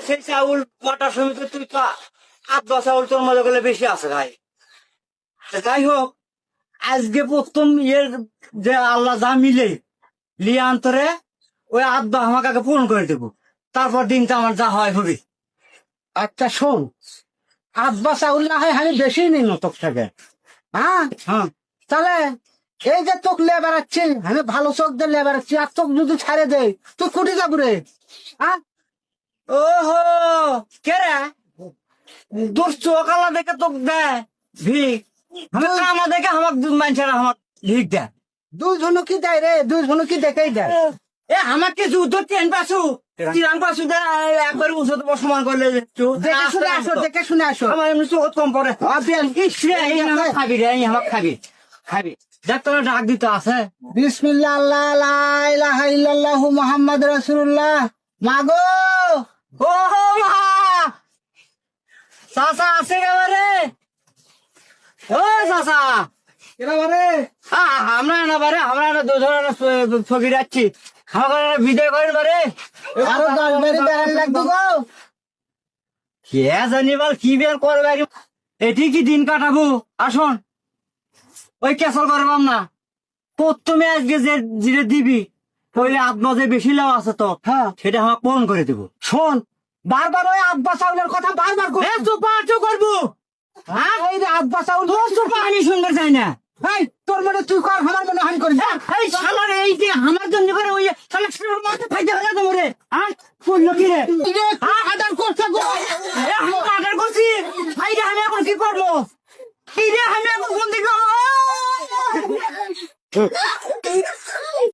সেই চাউল কটার সময় তো তুই তো 8-10 চাউল তোর মজা করলে বেশি আছে ভাই। যাই হোক, আজকে প্রথম ইয়ের যে আল্লাহ যা মিলে লিয়ে আন্তরে ওই 8-10 আমাকে আগে পূরণ করে দেবো, তারপর দিনটা আমার যা হয় হবে। আচ্ছা শোন, 8 চাউল না হয় আমি বেশি নিই তোর থেকে। হ্যাঁ হ্যাঁ, তাহলে এই যে তোক লিয়ে বেড়াচ্ছি, আমি ভালো চোখ দিয়ে লিয়ে বেড়াচ্ছি, আর তোক যদি ছাড়ে দেয় তুই কুটি যাবো রে? হ্যাঁ ওহো, কে রে তোর চোখ আল্লাহ দেখে তোক দেয় ভিক? আমি কামা দেখে আমার মানুষের আমার ভিক দেয়। দুইজনও কি দেয় রে? দুইজনও কি দেখেই দেয়? এ আমাকে যুদ্ধ ট্রেন পাসু তিরান পাসু একবার উঁচু সমান করলে দেখে শুনে আসো, দেখে শুনে আসো। আমার এমনি চোখ কম পড়ে। খাবি রে, আমার খাবি খাবি দেখ তোর ডাক দিতে আছে। বিসমিল্লাহ, আল্লাহ লা ইলাহা ইল্লাল্লাহু মুহাম্মাদ রাসূলুল্লাহ। মাগো ও মা চাচা আছে এবারে? ও চাচা এবারে আমরা না বারে, আমরা না দুজনের ছবি যাচ্ছি, আমার বিদায় করেন বারে। আরো 10 মিনিট দাঁড়ান লাগবে গো। কে জানি বল কি বের করবে, এটি কি দিন কাটাবো? আসুন ওই ক্যাসল করবাম না, প্রথমে আজকে যে জিরে দিবি তাহলে আপনার যে বেশি লাভ আছে তো হ্যাঁ সেটা আমাকে পূরণ করে দেবো। শোন, বারবার ওই 8 চাউলের কথা বারবার করবো হ্যাঁ এই যে 8 চাউল আমি সুন্দর চাই না। এই তোর মনে তুই কর, আমার মনে হানি করিস। এই শালার এই যে আমার জন্য করে ওই শালার মাথা ফাইতে হয়ে যাবে রে। আর করলো কি রে? আদার করছে গো। আমি অর্ডার করছি, ভাইরা আমি এখন কি করবো? কি রে আমি এখন কোন দিকে